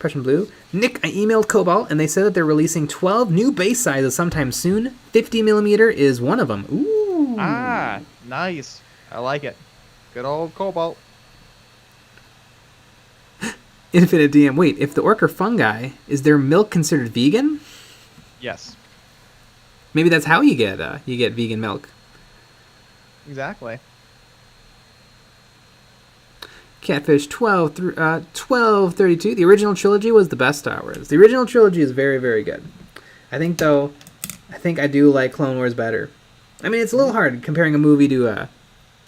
Prussian Blue. Nick, I emailed Cobalt, and they said that they're releasing 12 new base sizes sometime soon. 50mm is one of them. Ooh. Ah, nice. I like it. Good old Cobalt. Infinite DM. Wait, if the orc are fungi, is their milk considered vegan? Yes. Maybe that's how you get vegan milk. Exactly. Catfish 1232. The original trilogy was the best Star Wars. The original trilogy is very, very good. I think I do like Clone Wars better. I mean, it's a little hard comparing a movie to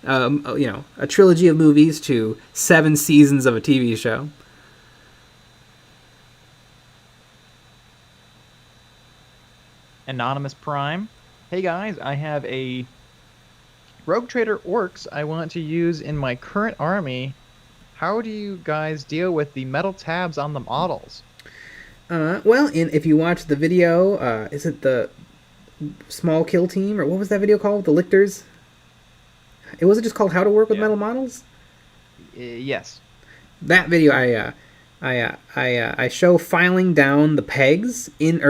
a trilogy of movies to 7 seasons of a TV show. Anonymous Prime. Hey guys, I have a Rogue Trader orcs I want to use in my current army. How do you guys deal with the metal tabs on the models? If you watch the video, is it the Small Kill Team, or what was that video called? The Lictors? Was it just called How to Work with Metal Models? Yes. That video, I show filing down the pegs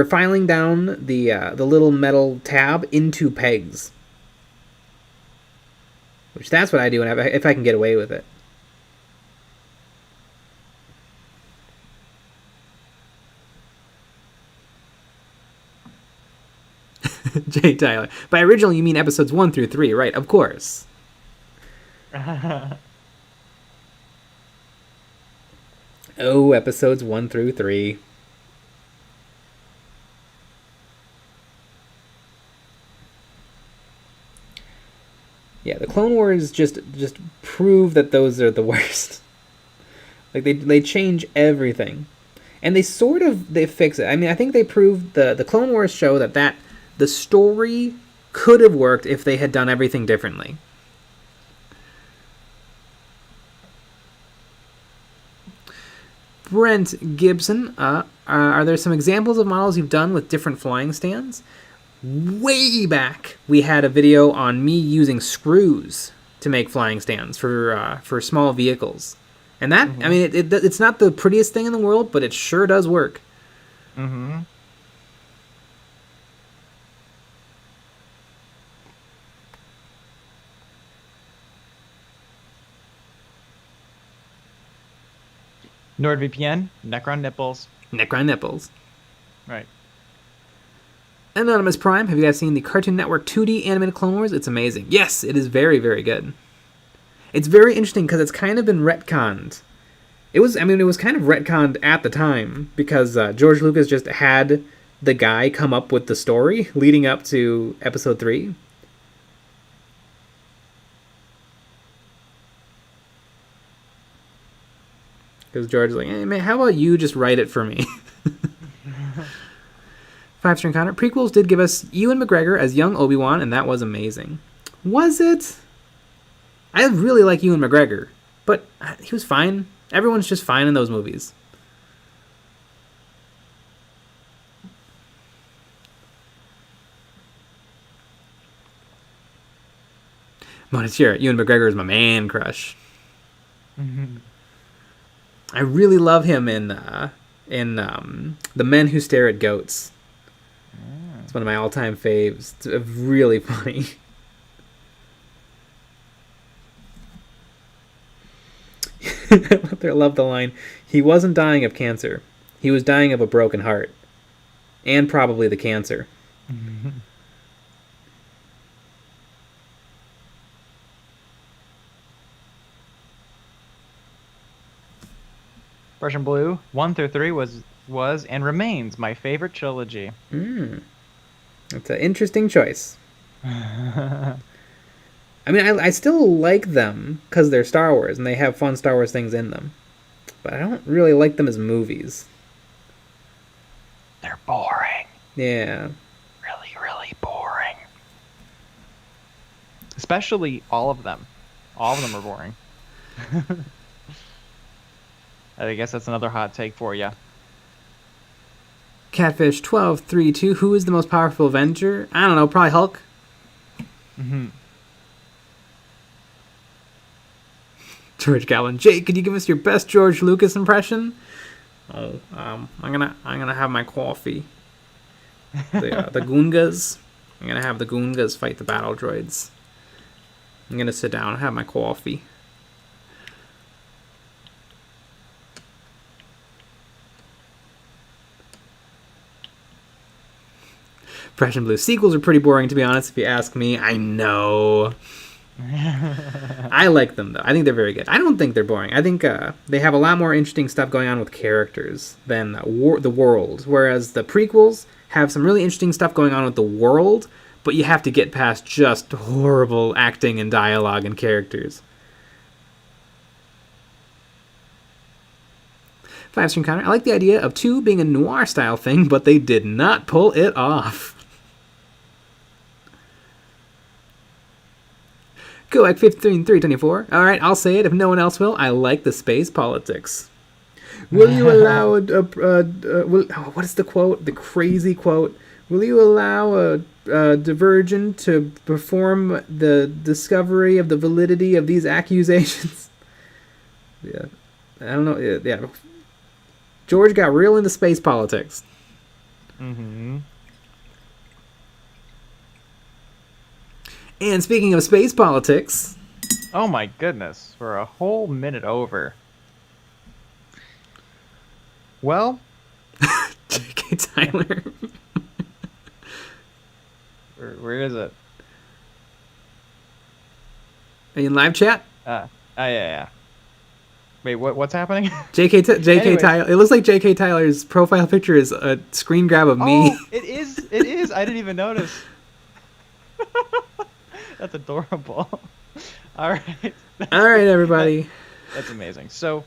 filing down the little metal tab into pegs, which that's what I do if I can get away with it. Jay Tyler. By original, you mean episodes 1 through 3, right? Of course. Oh, episodes 1 through 3. Yeah, the Clone Wars just prove that those are the worst. Like, they change everything. And they fix it. I mean, I think they proved the Clone Wars show that the story could have worked if they had done everything differently. Brent Gibson, are there some examples of models you've done with different flying stands? Way back, we had a video on me using screws to make flying stands for small vehicles. And that, I mean, it's not the prettiest thing in the world, but it sure does work. Mm-hmm. NordVPN, Necron nipples. Necron nipples. Right. Anonymous Prime, have you guys seen the Cartoon Network 2D animated Clone Wars? It's amazing. Yes, it is very, very good. It's very interesting because it's kind of been retconned. It was kind of retconned at the time because George Lucas just had the guy come up with the story leading up to episode 3. Because George's like, hey, man, how about you just write it for me? 5-string Connor. Prequels did give us Ewan McGregor as young Obi-Wan, and that was amazing. Was it? I really like Ewan McGregor, but he was fine. Everyone's just fine in those movies. Montier, Ewan McGregor is my man crush. Mm-hmm. I really love him in The Men Who Stare at Goats. It's one of my all-time faves. It's really funny. I love the line, he wasn't dying of cancer. He was dying of a broken heart. And probably the cancer. Prussian Blue, 1 through 3 was and remains my favorite trilogy. That's an interesting choice. I mean, I still like them because they're Star Wars and they have fun Star Wars things in them. But I don't really like them as movies. They're boring. Yeah. Really, really boring. Especially all of them. All of them are boring. I guess that's another hot take for you. Catfish 1232. Who is the most powerful Avenger? I don't know. Probably Hulk. George Galvin. Jake, could you give us your best George Lucas impression? Oh, I'm gonna have my coffee. The Goongas. I'm gonna have the Goongas fight the battle droids. I'm gonna sit down and have my coffee. Prussian Blue sequels are pretty boring, to be honest, if you ask me. I know. I like them, though. I think they're very good. I don't think they're boring. I think they have a lot more interesting stuff going on with characters than the world, whereas the prequels have some really interesting stuff going on with the world, but you have to get past just horrible acting and dialogue and characters. 5-stream counter. I like the idea of 2 being a noir-style thing, but they did not pull it off. Koak 15324. All right, I'll say it if no one else will. I like the space politics. Will you allow what is the quote? The crazy quote. Will you allow a divergent to perform the discovery of the validity of these accusations? Yeah, I don't know. Yeah, George got real into space politics. Mm-hmm. And speaking of space politics... Oh my goodness, we're a whole minute over. Well... J.K. Tyler. Where is it? Are you in live chat? Yeah. Wait, what's happening? J.K. Tyler. It looks like J.K. Tyler's profile picture is a screen grab of me. Oh, it is. I didn't even notice. That's adorable. All right. All right, everybody. That's amazing. So,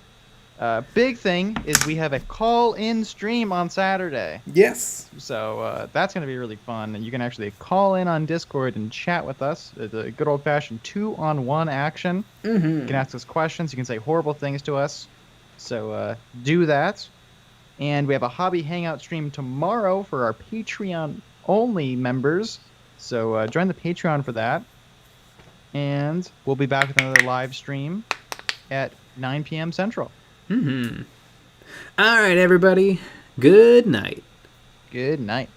big thing is we have a call-in stream on Saturday. Yes. So that's going to be really fun. And you can actually call in on Discord and chat with us. The good old-fashioned 2-on-1 action. Mm-hmm. You can ask us questions. You can say horrible things to us. So do that. And we have a hobby hangout stream tomorrow for our Patreon-only members. So join the Patreon for that. And we'll be back with another live stream at 9 p.m. Central. Mm-hmm. All right, everybody. Good night. Good night.